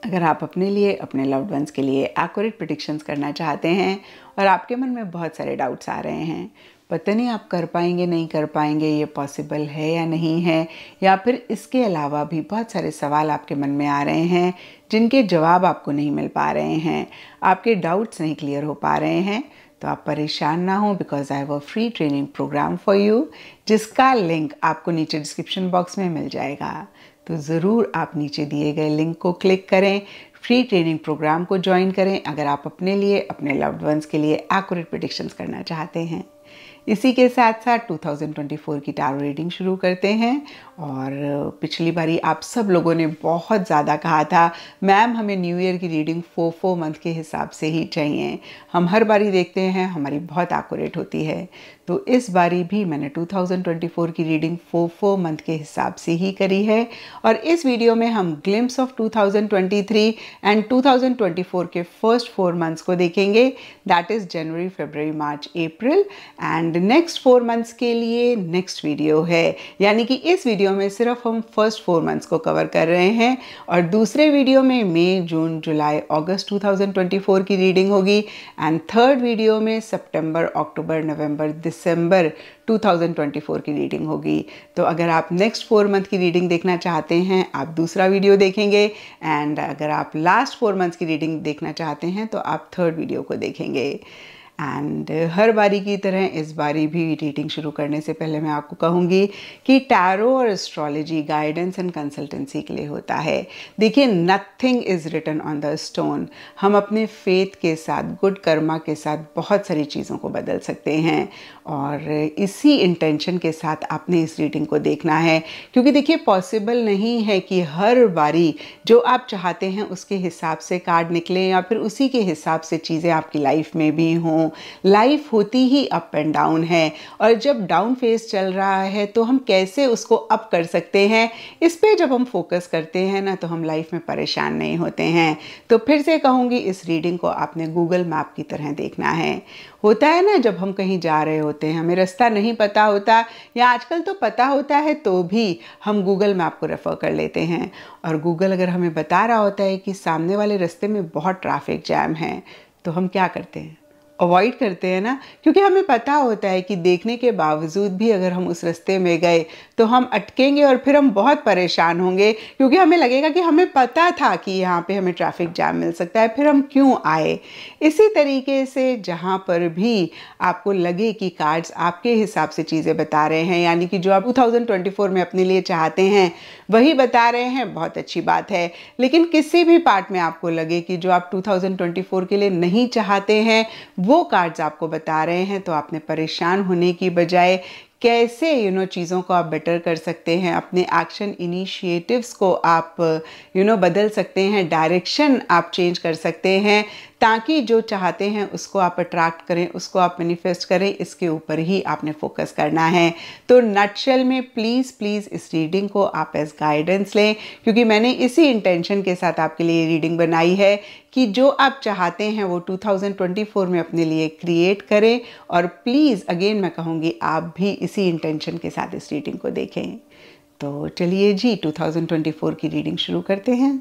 अगर आप अपने लिए, अपने लव्ड वंस के लिए एक्यूरेट प्रेडिक्शंस करना चाहते हैं और आपके मन में बहुत सारे डाउट्स आ रहे हैं, पता नहीं आप कर पाएंगे नहीं कर पाएंगे, ये पॉसिबल है या नहीं है, या फिर इसके अलावा भी बहुत सारे सवाल आपके मन में आ रहे हैं जिनके जवाब आपको नहीं मिल पा रहे हैं, आपके डाउट्स नहीं क्लियर हो पा रहे हैं, तो आप परेशान ना हो, because I have a free training programme for you, जिसका लिंक आपको नीचे डिस्क्रिप्शन बॉक्स में मिल जाएगा। तो ज़रूर आप नीचे दिए गए लिंक को क्लिक करें, फ्री ट्रेनिंग प्रोग्राम को ज्वाइन करें अगर आप अपने लिए, अपने लव्ड वंस के लिए एक्यूरेट प्रेडिक्शंस करना चाहते हैं। इसी के साथ साथ 2024 की टैरो रीडिंग शुरू करते हैं। और पिछली बारी आप सब लोगों ने बहुत ज़्यादा कहा था, मैम हमें न्यू ईयर की रीडिंग 4 मंथ के हिसाब से ही चाहिए। हम हर बारी देखते हैं हमारी बहुत एक्यूरेट होती है, तो इस बारी भी मैंने 2024 की रीडिंग 4 मंथ के हिसाब से ही करी है। और इस वीडियो में हम ग्लिम्स ऑफ 2023 एंड 2024 के फर्स्ट 4 मंथ्स को देखेंगे, that is January, February, March, April, and next 4 months के लिए नेक्स्ट वीडियो है। यानी कि इस वीडियो में सिर्फ हम फर्स्ट 4 मंथ्स को कवर कर रहे हैं और दूसरे वीडियो में मई, जून, जुलाई, अगस्त 2024 की रीडिंग होगी, एंड थर्ड वीडियो में सितंबर, अक्टूबर, नवंबर, दिसंबर 2024 की रीडिंग होगी। तो अगर आप नेक्स्ट 4 मंथ की रीडिंग देखना चाहते हैं, आप दूसरा वीडियो देखेंगे, एंड अगर आप लास्ट 4 मंथ्स की रीडिंग देखना चाहते हैं तो आप थर्ड वीडियो को देखेंगे। एंड हर बारी की तरह इस बारी भी रीडिंग शुरू करने से पहले मैं आपको कहूँगी कि टैरो और एस्ट्रोलॉजी गाइडेंस एंड कंसल्टेंसी के लिए होता है। देखिए, nothing is written on the stone. हम अपने फेथ के साथ, गुड कर्मा के साथ बहुत सारी चीज़ों को बदल सकते हैं, और इसी इंटेंशन के साथ आपने इस रीडिंग को देखना है। क्योंकि देखिए, पॉसिबल नहीं है कि हर बारी जो आप चाहते हैं उसके हिसाब से कार्ड निकलें या फिर उसी के हिसाब से चीज़ें आपकी लाइफ में भी हों। लाइफ होती ही अप एंड डाउन है, और जब डाउन फेज चल रहा है तो हम कैसे उसको अप कर सकते हैं, इस पे जब हम फोकस करते हैं ना, तो हम लाइफ में परेशान नहीं होते हैं। तो फिर से कहूँगी, इस रीडिंग को आपने गूगल मैप की तरह देखना है। होता है ना, जब हम कहीं जा रहे होते हैं, हमें रास्ता नहीं पता होता, या आजकल तो पता होता है तो भी हम गूगल मैप को रेफ़र कर लेते हैं, और गूगल अगर हमें बता रहा होता है कि सामने वाले रास्ते में बहुत ट्रैफिक जैम है, तो हम क्या करते हैं? अवॉइड करते हैं ना, क्योंकि हमें पता होता है कि देखने के बावजूद भी अगर हम उस रास्ते में गए तो हम अटकेंगे और फिर हम बहुत परेशान होंगे, क्योंकि हमें लगेगा कि हमें पता था कि यहाँ पे हमें ट्रैफिक जैम मिल सकता है, फिर हम क्यों आए। इसी तरीके से जहाँ पर भी आपको लगे कि कार्ड्स आपके हिसाब से चीज़ें बता रहे हैं, यानी कि जो आप 2024 में अपने लिए चाहते हैं वही बता रहे हैं, बहुत अच्छी बात है। लेकिन किसी भी पार्ट में आपको लगे कि जो आप 2024 के लिए नहीं चाहते हैं वो कार्ड्स आपको बता रहे हैं, तो आपने परेशान होने की बजाय कैसे चीज़ों को आप बेटर कर सकते हैं, अपने एक्शन इनिशिएटिव्स को आप बदल सकते हैं, डायरेक्शन आप चेंज कर सकते हैं, ताकि जो चाहते हैं उसको आप अट्रैक्ट करें, उसको आप मैनिफेस्ट करें, इसके ऊपर ही आपने फोकस करना है। तो नटशेल में प्लीज़ प्लीज़ इस रीडिंग को आप एज गाइडेंस लें, क्योंकि मैंने इसी इंटेंशन के साथ आपके लिए रीडिंग बनाई है कि जो आप चाहते हैं वो 2024 में अपने लिए क्रिएट करें। और प्लीज़ अगेन मैं कहूँगी, आप भी इसी इंटेंशन के साथ इस रीडिंग को देखें। तो चलिए जी, 2024 की रीडिंग शुरू करते हैं।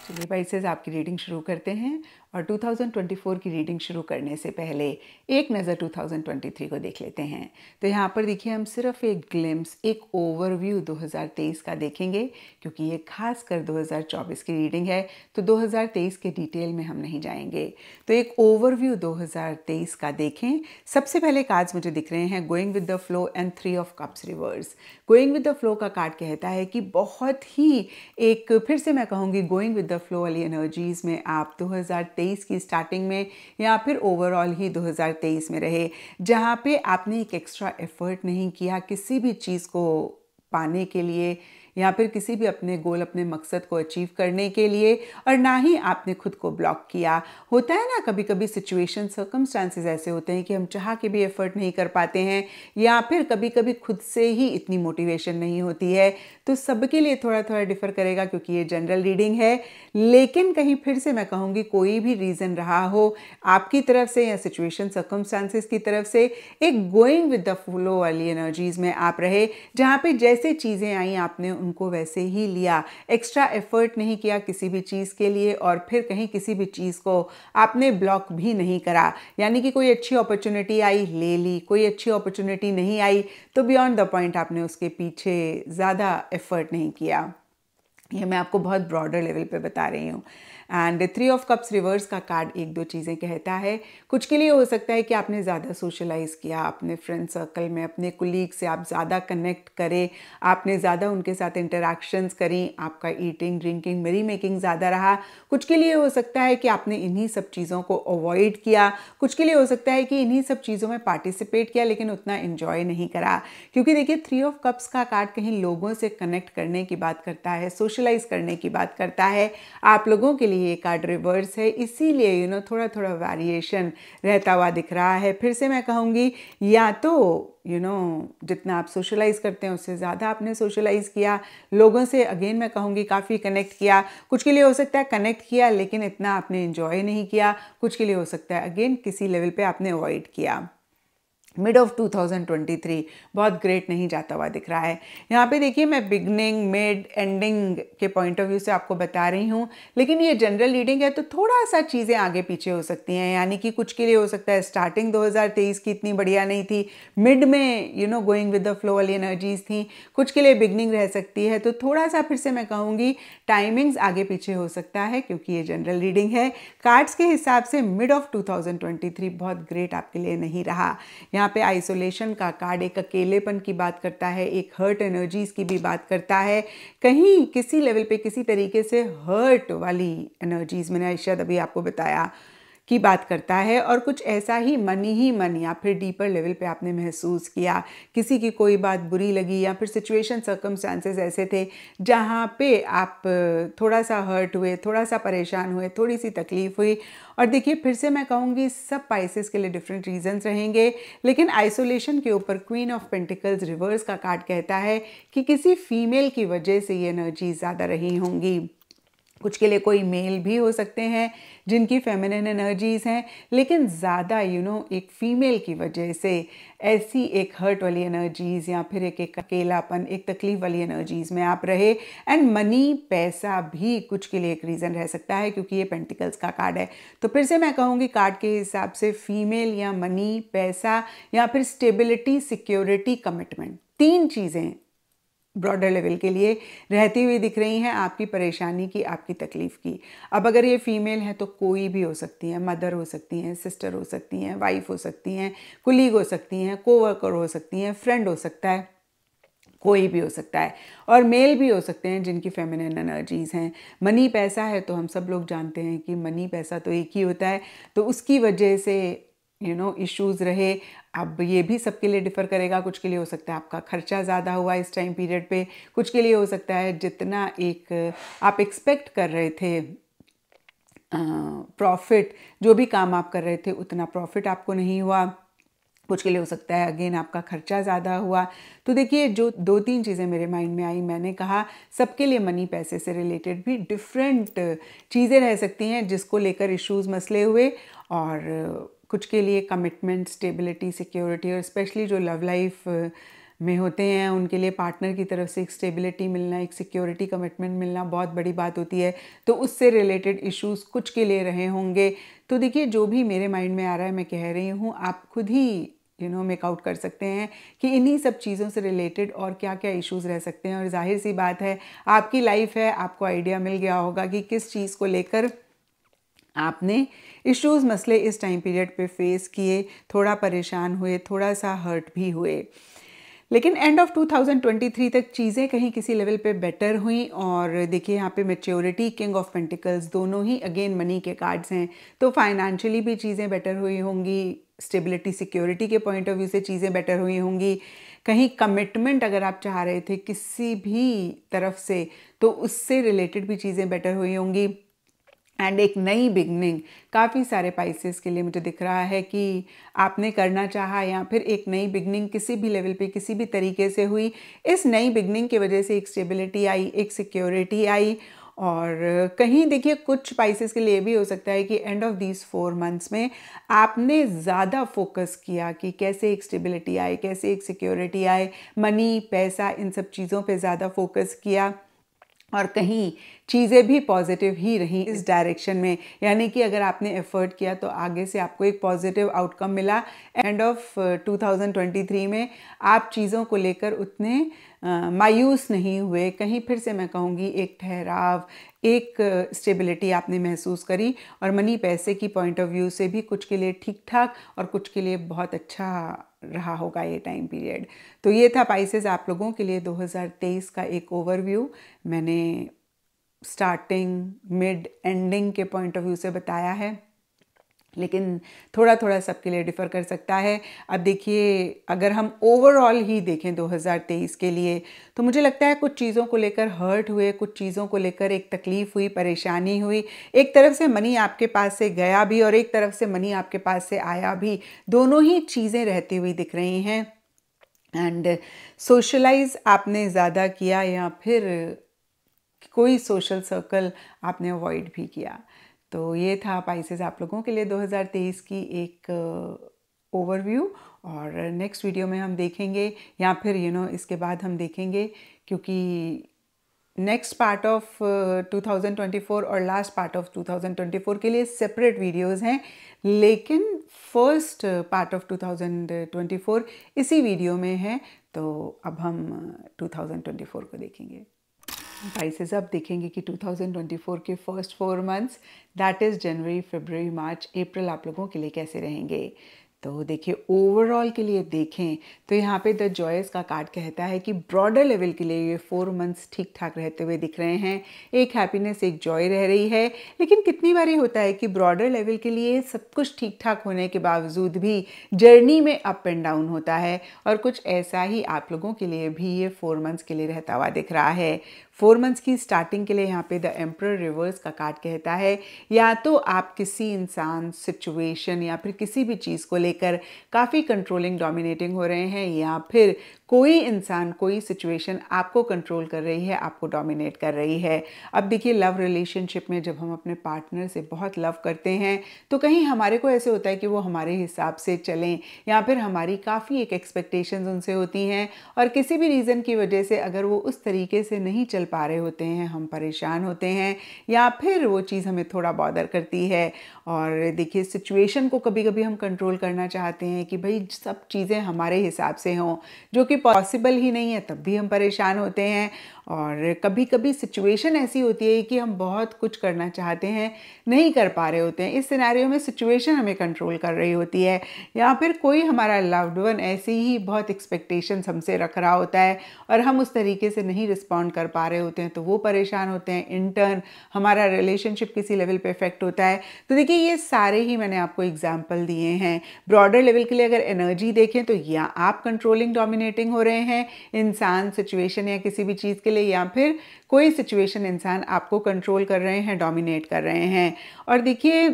चलिए पाइसेस, आपकी रीडिंग शुरू करते हैं। और 2024 की रीडिंग शुरू करने से पहले एक नज़र 2023 को देख लेते हैं। तो यहाँ पर देखिए, हम सिर्फ एक ग्लिम्स, एक ओवरव्यू 2023 का देखेंगे, क्योंकि ये खास कर 2024 की रीडिंग है, तो 2023 के डिटेल में हम नहीं जाएंगे। तो एक ओवरव्यू 2023 का देखें। सबसे पहले कार्ड्स मुझे दिख रहे हैं going with the flow and 3 of cups reverse. Going with the flow का कार्ड कहता है कि बहुत ही एक, फिर से मैं कहूँगी, गोइंग विद द फ्लो वाली एनर्जीज़ में आप 2023 की स्टार्टिंग में या फिर ओवरऑल ही 2023 में रहे, जहाँ पे आपने एक एक्स्ट्रा एफर्ट नहीं किया किसी भी चीज़ को पाने के लिए, या फिर किसी भी अपने गोल, अपने मकसद को अचीव करने के लिए, और ना ही आपने खुद को ब्लॉक किया। होता है ना, कभी कभी सिचुएशन, सर्कमस्टांसेस ऐसे होते हैं कि हम चाह के भी एफर्ट नहीं कर पाते हैं, या फिर कभी कभी खुद से ही इतनी मोटिवेशन नहीं होती है। तो सबके लिए थोड़ा थोड़ा डिफर करेगा, क्योंकि ये जनरल रीडिंग है। लेकिन कहीं फिर से मैं कहूँगी, कोई भी रीज़न रहा हो आपकी तरफ से या सिचुएशन, सर्कमस्टांसेस की तरफ से, एक गोइंग विद द फ्लो वाली एनर्जीज़ में आप रहे, जहाँ पे जैसे चीज़ें आई आपने उनको वैसे ही लिया, एक्स्ट्रा एफर्ट नहीं किया किसी भी चीज़ के लिए, और फिर कहीं किसी भी चीज़ को आपने ब्लॉक भी नहीं करा। यानी कि कोई अच्छी अपॉर्चुनिटी आई, ले ली, कोई अच्छी अपॉर्चुनिटी नहीं आई तो बियॉन्ड द पॉइंट आपने उसके पीछे ज़्यादा एफर्ट नहीं किया। ये मैं आपको बहुत ब्रॉडर लेवल पे बता रही हूँ। एंड 3 ऑफ कप्स रिवर्स का कार्ड एक दो चीज़ें कहता है। कुछ के लिए हो सकता है कि आपने ज़्यादा सोशलाइज़ किया, अपने फ्रेंड सर्कल में अपने कुलीग से आप ज़्यादा कनेक्ट करें, आपने ज़्यादा उनके साथ इंटरेक्शंस करी, आपका ईटिंग ड्रिंकिंग मेरी मेकिंग ज़्यादा रहा। कुछ के लिए हो सकता है कि आपने इन्हीं सब चीज़ों को अवॉइड किया। कुछ के लिए हो सकता है कि इन्हीं सब चीज़ों में पार्टिसिपेट किया लेकिन उतना इन्जॉय नहीं करा। क्योंकि देखिए 3 ऑफ कप्स का कार्ड कहीं लोगों से कनेक्ट करने की बात करता है, सोशलाइज करने की बात करता है। आप लोगों के लिए ये कार्ड रिवर्स है, इसीलिए थोड़ा थोड़ा वेरिएशन रहता हुआ दिख रहा है। फिर से मैं कहूँगी, या तो जितना आप सोशलाइज करते हैं उससे ज़्यादा आपने सोशलाइज किया, लोगों से अगेन मैं कहूँगी काफ़ी कनेक्ट किया। कुछ के लिए हो सकता है कनेक्ट किया लेकिन इतना आपने एंजॉय नहीं किया। कुछ के लिए हो सकता है अगेन किसी लेवल पे आपने अवॉइड किया। मिड ऑफ 2023 बहुत ग्रेट नहीं जाता हुआ दिख रहा है। यहाँ पे देखिए मैं बिगनिंग मिड एंडिंग के पॉइंट ऑफ व्यू से आपको बता रही हूँ, लेकिन ये जनरल रीडिंग है तो थोड़ा सा चीज़ें आगे पीछे हो सकती हैं। यानी कि कुछ के लिए हो सकता है स्टार्टिंग 2023 की इतनी बढ़िया नहीं थी, मिड में गोइंग विद द फ्लो वाली एनर्जीज थी। कुछ के लिए बिगनिंग रह सकती है, तो थोड़ा सा फिर से मैं कहूँगी टाइमिंग्स आगे पीछे हो सकता है क्योंकि ये जनरल रीडिंग है। कार्ड्स के हिसाब से मिड ऑफ 2023 बहुत ग्रेट आपके लिए नहीं रहा। यहाँ पे आइसोलेशन का कार्ड एक अकेलेपन की बात करता है, एक हर्ट एनर्जीज की भी बात करता है। कहीं किसी लेवल पे किसी तरीके से हर्ट वाली एनर्जीज, मैंने शायद अभी आपको बताया, की बात करता है। और कुछ ऐसा ही मन या फिर डीपर लेवल पे आपने महसूस किया, किसी की कोई बात बुरी लगी या फिर सिचुएशन सर्कमस्टांसेस ऐसे थे जहाँ पे आप थोड़ा सा हर्ट हुए, थोड़ा सा परेशान हुए, थोड़ी सी तकलीफ हुई। और देखिए फिर से मैं कहूँगी सब पाइसेस के लिए डिफरेंट रीजंस रहेंगे, लेकिन आइसोलेशन के ऊपर क्वीन ऑफ पेंटिकल्स रिवर्स का कार्ड कहता है कि किसी फीमेल की वजह से ये एनर्जी ज़्यादा रही होंगी। कुछ के लिए कोई मेल भी हो सकते हैं जिनकी फेमिनिन एनर्जीज हैं, लेकिन ज़्यादा एक फीमेल की वजह से ऐसी एक हर्ट वाली एनर्जीज या फिर एक अकेलापन, एक तकलीफ वाली एनर्जीज में आप रहे। एंड मनी, पैसा भी कुछ के लिए एक रीज़न रह सकता है क्योंकि ये पेंटिकल्स का कार्ड है। तो फिर से मैं कहूँगी कार्ड के हिसाब से फीमेल या मनी, पैसा या फिर स्टेबिलिटी, सिक्योरिटी, कमिटमेंट, 3 चीज़ें ब्रॉडर लेवल के लिए रहती हुई दिख रही हैं आपकी परेशानी की, आपकी तकलीफ की। अब अगर ये फीमेल है तो कोई भी हो सकती है, मदर हो सकती हैं, सिस्टर हो सकती हैं, वाइफ हो सकती हैं, कुलीग हो सकती हैं, कोवर्कर हो सकती हैं, फ्रेंड हो सकता है, कोई भी हो सकता है। और मेल भी हो सकते हैं जिनकी फेमिनिन एनर्जीज़ हैं। मनी, पैसा है तो हम सब लोग जानते हैं कि मनी पैसा तो एक ही होता है, तो उसकी वजह से इश्यूज़ रहे। अब ये भी सबके लिए डिफ़र करेगा। कुछ के लिए हो सकता है आपका खर्चा ज़्यादा हुआ इस टाइम पीरियड पे, कुछ के लिए हो सकता है जितना आप एक्सपेक्ट कर रहे थे प्रॉफिट, जो भी काम आप कर रहे थे उतना प्रॉफिट आपको नहीं हुआ। कुछ के लिए हो सकता है अगेन आपका खर्चा ज़्यादा हुआ। तो देखिए जो 2-3 चीज़ें मेरे माइंड में आई, मैंने कहा सबके लिए मनी, पैसे से रिलेटेड भी डिफरेंट चीज़ें रह सकती हैं जिसको लेकर इश्यूज़ मसले हुए। और कुछ के लिए कमिटमेंट, स्टेबिलिटी, सिक्योरिटी, और स्पेशली जो लव लाइफ में होते हैं उनके लिए पार्टनर की तरफ से एक स्टेबिलिटी मिलना, एक सिक्योरिटी, कमिटमेंट मिलना बहुत बड़ी बात होती है। तो उससे रिलेटेड इश्यूज़ कुछ के लिए रहे होंगे। तो देखिए जो भी मेरे माइंड में आ रहा है मैं कह रही हूँ, आप खुद ही मेक आउट कर सकते हैं कि इन्हीं सब चीज़ों से रिलेटेड और क्या क्या इश्यूज़ रह सकते हैं। और जाहिर सी बात है आपकी लाइफ है, आपको आइडिया मिल गया होगा कि किस चीज़ को लेकर आपने इश्यूज़, मसले इस टाइम पीरियड पे फेस किए, थोड़ा परेशान हुए, थोड़ा सा हर्ट भी हुए। लेकिन एंड ऑफ 2023 तक चीज़ें कहीं किसी लेवल पे बेटर हुई। और देखिए यहाँ पे मैच्योरिटी, किंग ऑफ पेंटिकल्स, दोनों ही अगेन मनी के कार्ड्स हैं, तो फाइनेंशियली भी चीज़ें बेटर हुई होंगी, स्टेबिलिटी, सिक्योरिटी के पॉइंट ऑफ व्यू से चीज़ें बेटर हुई होंगी। कहीं कमिटमेंट अगर आप चाह रहे थे किसी भी तरफ से तो उससे रिलेटेड भी चीज़ें बेटर हुई होंगी। एंड एक नई बिगनिंग काफ़ी सारे पाइसेस के लिए मुझे दिख रहा है कि आपने करना चाहा, या फिर एक नई बिगनिंग किसी भी लेवल पे किसी भी तरीके से हुई। इस नई बिगनिंग की वजह से एक स्टेबिलिटी आई, एक सिक्योरिटी आई, और कहीं देखिए कुछ स्पाइसेस के लिए भी हो सकता है कि एंड ऑफ दीज 4 मंथ्स में आपने ज़्यादा फोकस किया कि कैसे एक स्टेबिलिटी आए, कैसे एक सिक्योरिटी आए, मनी, पैसा, इन सब चीज़ों पे ज़्यादा फोकस किया और कहीं चीज़ें भी पॉजिटिव ही रहीं इस डायरेक्शन में, यानी कि अगर आपने एफर्ट किया तो आगे से आपको एक पॉजिटिव आउटकम मिला। एंड ऑफ 2023 में आप चीज़ों को लेकर उतने मायूस नहीं हुए, कहीं फिर से मैं कहूँगी एक ठहराव, एक स्टेबिलिटी आपने महसूस करी और मनी पैसे की पॉइंट ऑफ व्यू से भी कुछ के लिए ठीक ठाक और कुछ के लिए बहुत अच्छा रहा होगा ये टाइम पीरियड। तो ये था पाइसेस आप लोगों के लिए 2023 का एक ओवरव्यू। मैंने स्टार्टिंग, मिड, एंडिंग के पॉइंट ऑफ व्यू से बताया है, लेकिन थोड़ा थोड़ा सबके लिए डिफ़र कर सकता है। अब देखिए अगर हम ओवरऑल ही देखें 2023 के लिए, तो मुझे लगता है कुछ चीज़ों को लेकर हर्ट हुए, कुछ चीज़ों को लेकर एक तकलीफ़ हुई, परेशानी हुई। एक तरफ से मनी आपके पास से गया भी और एक तरफ से मनी आपके पास से आया भी, दोनों ही चीज़ें रहती हुई दिख रही हैं। एंड सोशलाइज आपने ज़्यादा किया या फिर कोई सोशल सर्कल आपने अवॉइड भी किया। तो ये था पाइसेस आप लोगों के लिए 2023 की एक ओवरव्यू। और नेक्स्ट वीडियो में हम देखेंगे या फिर इसके बाद हम देखेंगे, क्योंकि नेक्स्ट पार्ट ऑफ 2024 और लास्ट पार्ट ऑफ 2024 के लिए सेपरेट वीडियोस हैं, लेकिन फर्स्ट पार्ट ऑफ 2024 इसी वीडियो में है। तो अब हम 2024 को देखेंगे। प्राइसेस अब देखेंगे कि 2024 के first 4 months, that is January, February, March, April आप लोगों के लिए कैसे रहेंगे। तो देखिए ओवरऑल के लिए देखें तो यहाँ पे द जॉयस का कार्ड कहता है कि ब्रॉडर लेवल के लिए ये 4 मंथ्स ठीक ठाक रहते हुए दिख रहे हैं। एक हैप्पीनेस, एक जॉय रह रही है, लेकिन कितनी बार होता है कि ब्रॉडर लेवल के लिए सब कुछ ठीक ठाक होने के बावजूद भी जर्नी में अप एंड डाउन होता है, और कुछ ऐसा ही आप लोगों के लिए भी ये 4 मंथ्स के लिए रहता हुआ दिख रहा है। 4 मंथ्स की स्टार्टिंग के लिए यहाँ पे द एम्परर रिवर्स का कार्ड कहता है या तो आप किसी इंसान, सिचुएशन या फिर किसी भी चीज़ को लेकर काफ़ी कंट्रोलिंग, डोमिनेटिंग हो रहे हैं, या फिर कोई इंसान, कोई सिचुएशन आपको कंट्रोल कर रही है, आपको डोमिनेट कर रही है। अब देखिए लव रिलेशनशिप में जब हम अपने पार्टनर से बहुत लव करते हैं तो कहीं हमारे को ऐसे होता है कि वो हमारे हिसाब से चलें, या फिर हमारी काफ़ी एक एक्सपेक्टेशंस उनसे होती हैं, और किसी भी रीज़न की वजह से अगर वो उस तरीके से नहीं चल पा रहे होते हैं, हम परेशान होते हैं, या फिर वो चीज़ हमें थोड़ा बॉदर करती है। और देखिए सिचुएशन को कभी कभी हम कंट्रोल करना चाहते हैं कि भाई सब चीज़ें हमारे हिसाब से हों, जो कि पॉसिबल ही नहीं है, तब भी हम परेशान होते हैं। और कभी कभी सिचुएशन ऐसी होती है कि हम बहुत कुछ करना चाहते हैं, नहीं कर पा रहे होते हैं। इस सिनेरियो में सिचुएशन हमें कंट्रोल कर रही होती है, या फिर कोई हमारा लव्ड वन ऐसी ही बहुत एक्सपेक्टेशंस हमसे रख रहा होता है और हम उस तरीके से नहीं रिस्पॉन्ड कर पा रहे होते हैं, तो वो परेशान होते हैं। इन टर्न हमारा रिलेशनशिप किसी लेवल पे इफेक्ट होता है। तो देखिए ये सारे ही मैंने आपको एग्जाम्पल दिए हैं। ब्रॉडर लेवल के लिए अगर एनर्जी देखें तो या आप कंट्रोलिंग, डोमिनेटिंग हो रहे हैं, इंसान, सिचुएशन या किसी भी चीज़ के लिए, या फिर कोई सिचुएशन, इंसान आपको कंट्रोल कर रहे हैं, डोमिनेट कर रहे हैं। और देखिए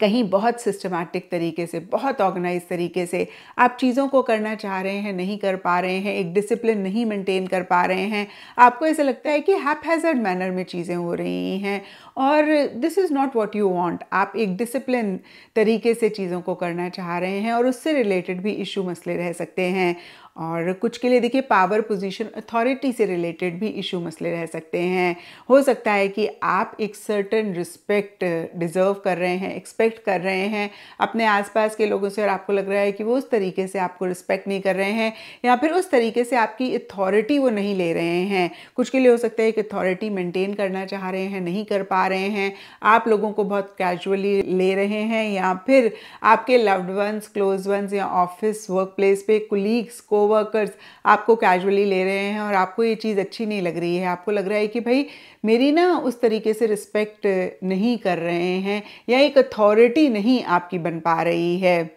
कहीं बहुत सिस्टमैटिक तरीके से, बहुत ऑर्गेनाइज तरीके से आप चीज़ों को करना चाह रहे हैं, नहीं कर पा रहे हैं, एक डिसिप्लिन नहीं मेंटेन कर पा रहे हैं, आपको ऐसा लगता है कि हैपहैज़र्ड मैनर में चीज़ें हो रही हैं, और this is not what you want. आप एक डिसिप्लिन तरीके से चीज़ों को करना चाह रहे हैं, और उससे रिलेटेड भी इशू, मसले रह सकते हैं। और कुछ के लिए देखिए पावर पोजीशन, अथॉरिटी से रिलेटेड भी इशू, मसले रह सकते हैं। हो सकता है कि आप एक सर्टेन रिस्पेक्ट डिज़र्व कर रहे हैं, एक्सपेक्ट कर रहे हैं अपने आसपास के लोगों से, और आपको लग रहा है कि वो उस तरीके से आपको रिस्पेक्ट नहीं कर रहे हैं, या फिर उस तरीके से आपकी अथॉरिटी वो नहीं ले रहे हैं। कुछ के लिए हो सकता है कि अथॉरिटी मेंटेन करना चाह रहे हैं, नहीं कर पा रहे हैं, आप लोगों को बहुत कैजुअली ले रहे हैं, या फिर आपके लव्ड वंस, क्लोज वंस या ऑफिस, वर्क प्लेस पे कुलीग्स, कोवर्कर्स आपको कैजुअली ले रहे हैं, और आपको ये चीज़ अच्छी नहीं लग रही है। आपको लग रहा है कि भाई मेरी ना उस तरीके से रिस्पेक्ट नहीं कर रहे हैं, या एक अथॉरिटी नहीं आपकी बन पा रही है।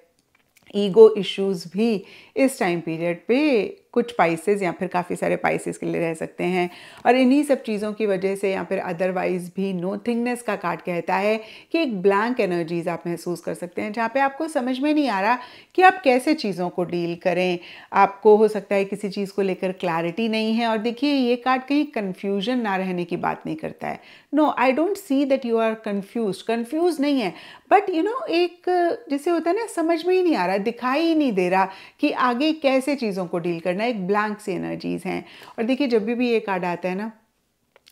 ईगो इश्यूज़ भी इस टाइम पीरियड पे कुछ पाइसेस या फिर काफ़ी सारे पाइसेस के लिए रह सकते हैं। और इन्हीं सब चीज़ों की वजह से या फिर अदरवाइज भी नोथिंगनेस का कार्ड कहता है कि एक ब्लैंक एनर्जीज आप महसूस कर सकते हैं, जहाँ पे आपको समझ में नहीं आ रहा कि आप कैसे चीज़ों को डील करें। आपको हो सकता है किसी चीज़ को लेकर क्लैरिटी नहीं है। और देखिए, ये कार्ड कहीं कन्फ्यूजन ना रहने की बात नहीं करता है। No, I don't see that you are confuse नहीं है, बट एक जैसे होता है ना, समझ में ही नहीं आ रहा, दिखाई ही नहीं दे रहा कि आगे कैसे चीज़ों को डील करना है। एक ब्लैंक सी एनर्जीज हैं। और देखिए, जब भी ये कार्ड आता है ना,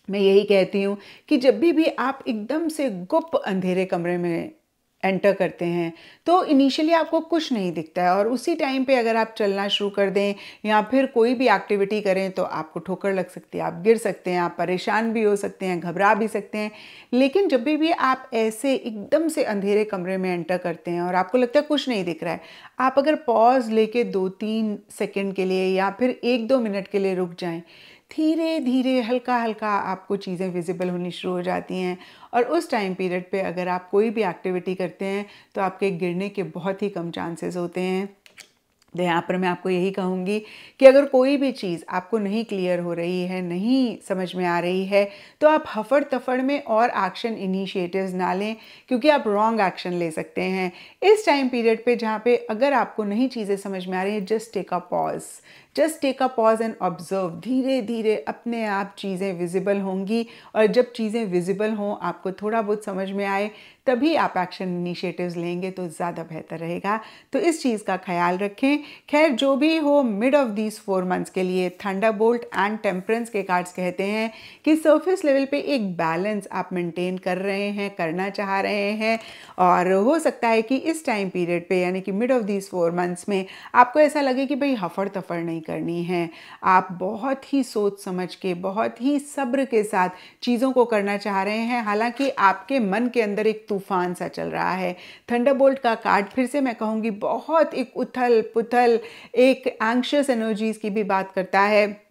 मैं यही कहती हूँ कि जब भी आप एकदम से गुप्त अंधेरे कमरे में एंटर करते हैं तो इनिशियली आपको कुछ नहीं दिखता है, और उसी टाइम पे अगर आप चलना शुरू कर दें या फिर कोई भी एक्टिविटी करें तो आपको ठोकर लग सकती है, आप गिर सकते हैं, आप परेशान भी हो सकते हैं, घबरा भी सकते हैं। लेकिन जब भी आप ऐसे एकदम से अंधेरे कमरे में एंटर करते हैं और आपको लगता है कुछ नहीं दिख रहा है, आप अगर पॉज लेके 2-3 सेकेंड के लिए या फिर 1-2 मिनट के लिए रुक जाएं, धीरे धीरे हल्का हल्का आपको चीज़ें विजिबल होनी शुरू हो जाती हैं। और उस टाइम पीरियड पे अगर आप कोई भी एक्टिविटी करते हैं तो आपके गिरने के बहुत ही कम चांसेस होते हैं। तो यहाँ पर मैं आपको यही कहूँगी कि अगर कोई भी चीज़ आपको नहीं क्लियर हो रही है, नहीं समझ में आ रही है, तो आप हफड़ तफड़ में और एक्शन इनिशिएटिव्स ना लें, क्योंकि आप रॉन्ग एक्शन ले सकते हैं इस टाइम पीरियड पे, जहाँ पे अगर आपको नहीं चीज़ें समझ में आ रही हैं, just take a pause and observe. धीरे धीरे अपने आप चीज़ें विजिबल होंगी, और जब चीज़ें विजिबल हों, आपको थोड़ा बहुत समझ में आए, तभी आप एक्शन इनिशिएटिव्स लेंगे तो ज़्यादा बेहतर रहेगा। तो इस चीज़ का ख्याल रखें। खैर, जो भी हो, मिड ऑफ दीज 4 मंथ्स के लिए थंडरबोल्ट एंड टेम्परेंस के कार्ड्स कहते हैं कि सरफेस लेवल पे एक बैलेंस आप मेंटेन कर रहे हैं, करना चाह रहे हैं। और हो सकता है कि इस टाइम पीरियड पे, यानी कि मिड ऑफ दीज 4 मंथ्स में, आपको ऐसा लगे कि भाई हफड़ तफड़ नहीं करनी है, आप बहुत ही सोच समझ के, बहुत ही सब्र के साथ चीज़ों को करना चाह रहे हैं। हालांकि आपके मन के अंदर एक तूफान सा चल रहा है। थंडरबोल्ट का कार्ड फिर से मैं कहूँगी बहुत एक उथल पुथल, एक एंग्शियस एनर्जीज की भी बात करता है।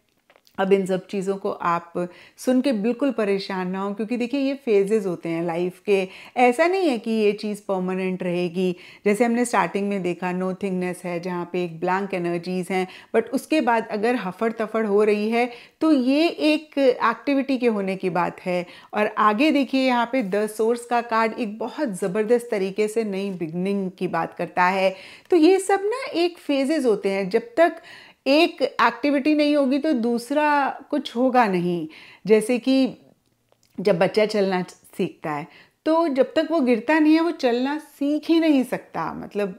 अब इन सब चीज़ों को आप सुन के बिल्कुल परेशान ना हो, क्योंकि देखिए, ये फेजेस होते हैं लाइफ के। ऐसा नहीं है कि ये चीज़ परमानेंट रहेगी। जैसे हमने स्टार्टिंग में देखा, नोथिंगनेस है, जहाँ पे एक ब्लैंक एनर्जीज़ हैं, बट उसके बाद अगर हफड़ तफड़ हो रही है तो ये एक एक्टिविटी के होने की बात है। और आगे देखिए, यहाँ पे द सोर्स का कार्ड एक बहुत ज़बरदस्त तरीके से नई बिगनिंग की बात करता है। तो ये सब ना एक फेजेस होते हैं। जब तक एक एक्टिविटी नहीं होगी तो दूसरा कुछ होगा नहीं। जैसे कि जब बच्चा चलना सीखता है, तो जब तक वो गिरता नहीं है, वो चलना सीख ही नहीं सकता, मतलब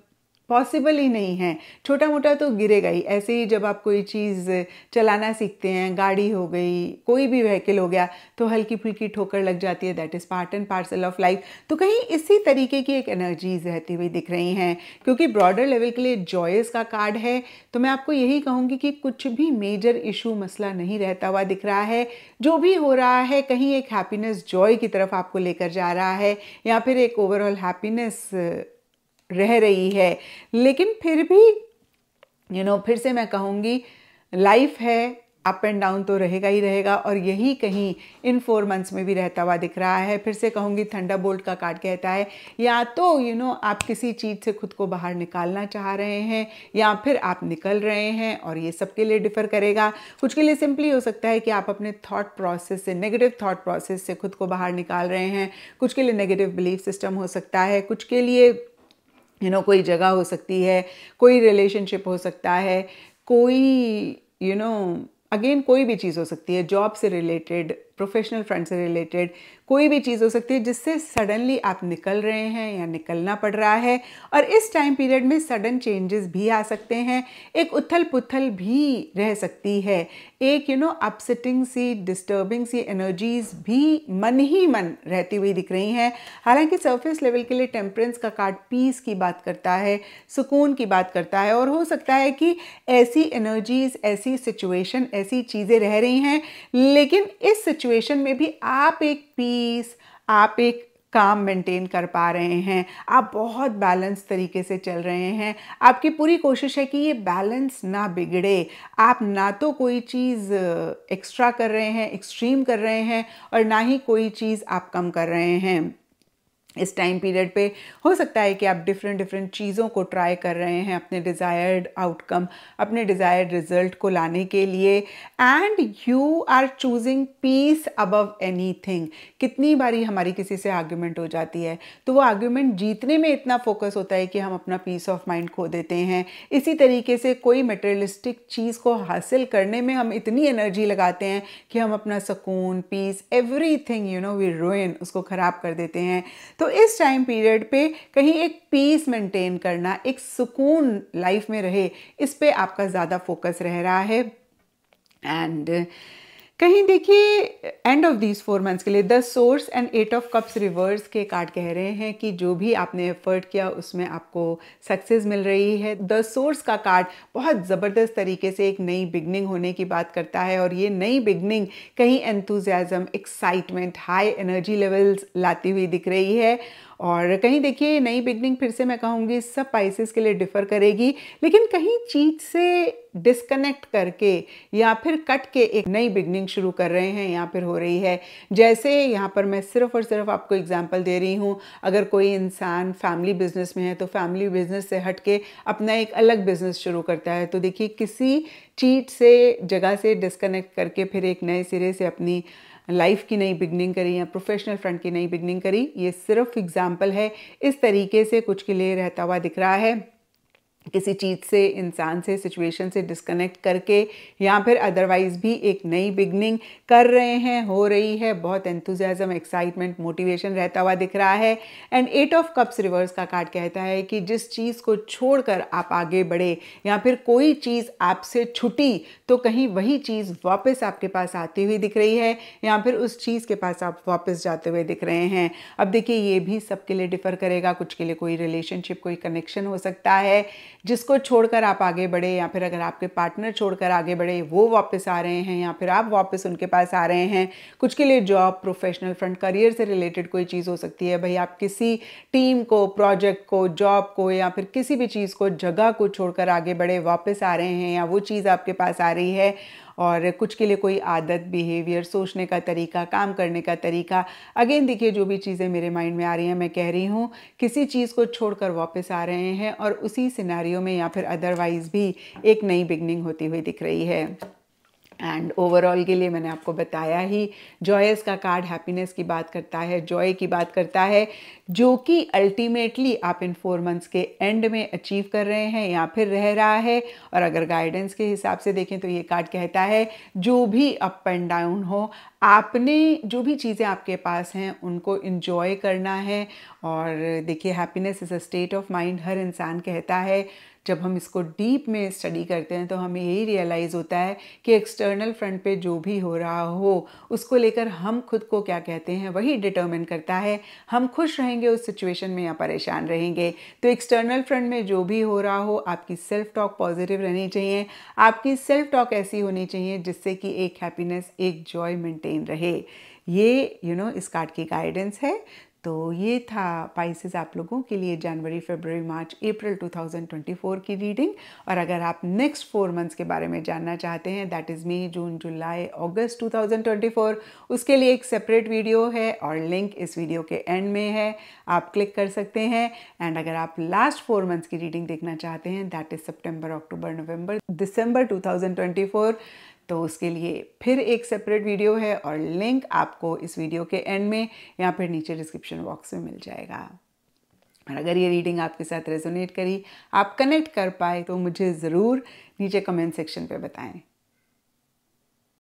पॉसिबल ही नहीं है। छोटा मोटा तो गिरेगा ही। ऐसे ही जब आप कोई चीज़ चलाना सीखते हैं, गाड़ी हो गई, कोई भी व्हीकल हो गया, तो हल्की फुल्की ठोकर लग जाती है। That is part and parcel of life. तो कहीं इसी तरीके की एक एनर्जीज रहती हुई दिख रही हैं। क्योंकि ब्रॉडर लेवल के लिए जॉयस का कार्ड है, तो मैं आपको यही कहूँगी कि कुछ भी मेजर इशू, मसला नहीं रहता हुआ दिख रहा है। जो भी हो रहा है, कहीं एक हैप्पीनेस, जॉय की तरफ आपको लेकर जा रहा है, या फिर एक ओवरऑल हैप्पीनेस रह रही है। लेकिन फिर भी फिर से मैं कहूँगी, लाइफ है, अप एंड डाउन तो रहेगा ही रहेगा, और यही कहीं इन 4 मंथ्स में भी रहता हुआ दिख रहा है। फिर से कहूँगी, थंडरबोल्ट का कार्ड कहता है या तो आप किसी चीज़ से खुद को बाहर निकालना चाह रहे हैं, या फिर आप निकल रहे हैं, और ये सबके लिए डिफ़र करेगा। कुछ के लिए सिंपली हो सकता है कि आप अपने थॉट प्रोसेस से, नेगेटिव थॉट प्रोसेस से खुद को बाहर निकाल रहे हैं। कुछ के लिए नेगेटिव बिलीफ सिस्टम हो सकता है। कुछ के लिए कोई जगह हो सकती है, कोई रिलेशनशिप हो सकता है, कोई अगेन कोई भी चीज़ हो सकती है, जॉब से रिलेटेड, प्रोफेशनल फ्रंट से रिलेटेड कोई भी चीज़ हो सकती है, जिससे सडनली आप निकल रहे हैं या निकलना पड़ रहा है। और इस टाइम पीरियड में सडन चेंजेस भी आ सकते हैं, एक उथल पुथल भी रह सकती है, एक अपसेटिंग सी, डिस्टर्बिंग सी एनर्जीज भी मन ही मन रहती हुई दिख रही हैं। हालांकि सरफेस लेवल के लिए टेम्परेंस का कार्ड पीस की बात करता है, सुकून की बात करता है, और हो सकता है कि ऐसी एनर्जीज, ऐसी सिचुएशन, ऐसी चीज़ें रह रही हैं, लेकिन इस सिचुएशन में भी आप एक पीस, आप एक काम मेंटेन कर पा रहे हैं। आप बहुत बैलेंस तरीके से चल रहे हैं। आपकी पूरी कोशिश है कि ये बैलेंस ना बिगड़े। आप ना तो कोई चीज़ एक्स्ट्रा कर रहे हैं, एक्सट्रीम कर रहे हैं, और ना ही कोई चीज़ आप कम कर रहे हैं। इस टाइम पीरियड पे हो सकता है कि आप डिफरेंट चीज़ों को ट्राई कर रहे हैं अपने डिज़ायर्ड आउटकम, अपने डिज़ायर्ड रिजल्ट को लाने के लिए, and you are choosing peace above anything. कितनी बारी हमारी किसी से आर्ग्यूमेंट हो जाती है तो वो आर्ग्यूमेंट जीतने में इतना फोकस होता है कि हम अपना पीस ऑफ माइंड खो देते हैं। इसी तरीके से कोई मटेरियलिस्टिक चीज़ को हासिल करने में हम इतनी एनर्जी लगाते हैं कि हम अपना सुकून, पीस, एवरीथिंग वी रूइन, उसको ख़राब कर देते हैं। तो इस टाइम पीरियड पे कहीं एक पीस मेंटेन करना, एक सुकून लाइफ में रहे, इस पे आपका ज़्यादा फोकस रह रहा है। एंड कहीं देखिए एंड ऑफ दीज 4 मंथ्स के लिए the source and 8 of cups reverse के कार्ड कह रहे हैं कि जो भी आपने एफर्ट किया उसमें आपको सक्सेस मिल रही है। द सोर्स का कार्ड बहुत ज़बरदस्त तरीके से एक नई बिगनिंग होने की बात करता है, और ये नई बिगनिंग कहीं enthusiasm, excitement, high energy levels लाती हुई दिख रही है। और कहीं देखिए नई बिगनिंग फिर से मैं कहूँगी सब पाइसेस के लिए डिफ़र करेगी, लेकिन कहीं चीज़ से डिस्कनेक्ट करके या फिर कट के एक नई बिगनिंग शुरू कर रहे हैं या फिर हो रही है। जैसे यहाँ पर मैं सिर्फ और सिर्फ आपको एग्जांपल दे रही हूँ, अगर कोई इंसान फैमिली बिजनेस में है तो फैमिली बिजनेस से हट के अपना एक अलग बिजनेस शुरू करता है, तो देखिए किसी चीज़ से, जगह से डिस्कनेक्ट करके फिर एक नए सिरे से अपनी लाइफ की नई बिगनिंग करी या प्रोफेशनल फ्रंट की नई बिगनिंग करी। ये सिर्फ एग्जाम्पल है, इस तरीके से कुछ के लिए रहता हुआ दिख रहा है। किसी चीज़ से, इंसान से, सिचुएशन से डिस्कनेक्ट करके या फिर अदरवाइज भी एक नई बिगनिंग कर रहे हैं, हो रही है। बहुत एंथुजियाज्म, एक्साइटमेंट, मोटिवेशन रहता हुआ दिख रहा है। एंड 8 ऑफ कप्स रिवर्स का कार्ड कहता है कि जिस चीज़ को छोड़कर आप आगे बढ़े या फिर कोई चीज़ आपसे छूटी तो कहीं वही चीज़ वापस आपके पास आती हुई दिख रही है, या फिर उस चीज़ के पास आप वापस जाते हुए दिख रहे हैं। अब देखिए ये भी सबके लिए डिफ़र करेगा। कुछ के लिए कोई रिलेशनशिप, कोई कनेक्शन हो सकता है जिसको छोड़कर आप आगे बढ़े, या फिर अगर आपके पार्टनर छोड़कर आगे बढ़े वो वापस आ रहे हैं, या फिर आप वापस उनके पास आ रहे हैं। कुछ के लिए जॉब, प्रोफेशनल फ्रंट, करियर से रिलेटेड कोई चीज़ हो सकती है। भाई आप किसी टीम को, प्रोजेक्ट को, जॉब को या फिर किसी भी चीज़ को, जगह को छोड़कर आगे बढ़े, वापस आ रहे हैं या वो चीज़ आपके पास आ रही है। और कुछ के लिए कोई आदत, बिहेवियर, सोचने का तरीका, काम करने का तरीका। अगेन देखिए जो भी चीज़ें मेरे माइंड में आ रही हैं मैं कह रही हूँ, किसी चीज़ को छोड़कर वापस आ रहे हैं और उसी सिनेरियो में या फिर अदरवाइज भी एक नई बिगनिंग होती हुई दिख रही है। एंड ओवरऑल के लिए मैंने आपको बताया ही, जॉयस का कार्ड हैप्पीनेस की बात करता है, जॉय की बात करता है, जो कि अल्टीमेटली आप इन 4 मंथ्स के एंड में अचीव कर रहे हैं या फिर रह रहा है। और अगर गाइडेंस के हिसाब से देखें तो ये कार्ड कहता है जो भी अप एंड डाउन हो, आपने जो भी चीज़ें आपके पास हैं उनको इंजॉय करना है। और देखिए happiness is a state of mind, हर इंसान कहता है। जब हम इसको डीप में स्टडी करते हैं तो हमें यही रियलाइज़ होता है कि एक्सटर्नल फ्रंट पे जो भी हो रहा हो उसको लेकर हम खुद को क्या कहते हैं वही डिटर्मिन करता है। हम खुश रहेंगे उस सिचुएशन में या परेशान रहेंगे। तो एक्सटर्नल फ्रंट में जो भी हो रहा हो, आपकी सेल्फ टॉक पॉजिटिव रहनी चाहिए, आपकी सेल्फ टॉक ऐसी होनी चाहिए जिससे कि एक हैप्पीनेस, एक जॉय मेंटेन रहे। ये इस कार्ड की गाइडेंस है। तो ये था पाइसेस आप लोगों के लिए जनवरी, फरवरी, मार्च, अप्रैल 2024 की रीडिंग। और अगर आप नेक्स्ट 4 मंथ्स के बारे में जानना चाहते हैं, दैट इज़ मई, जून, जुलाई, अगस्त 2024, उसके लिए एक सेपरेट वीडियो है और लिंक इस वीडियो के एंड में है, आप क्लिक कर सकते हैं। एंड अगर आप लास्ट 4 मंथ्स की रीडिंग देखना चाहते हैं, दैट इज़ सितंबर, अक्टूबर, नवंबर, दिसंबर 2024, तो उसके लिए फिर एक सेपरेट वीडियो है और लिंक आपको इस वीडियो के एंड में या फिर नीचे डिस्क्रिप्शन बॉक्स में मिल जाएगा। और अगर ये रीडिंग आपके साथ रेजोनेट करी, आप कनेक्ट कर पाए, तो मुझे ज़रूर नीचे कमेंट सेक्शन पे बताएं।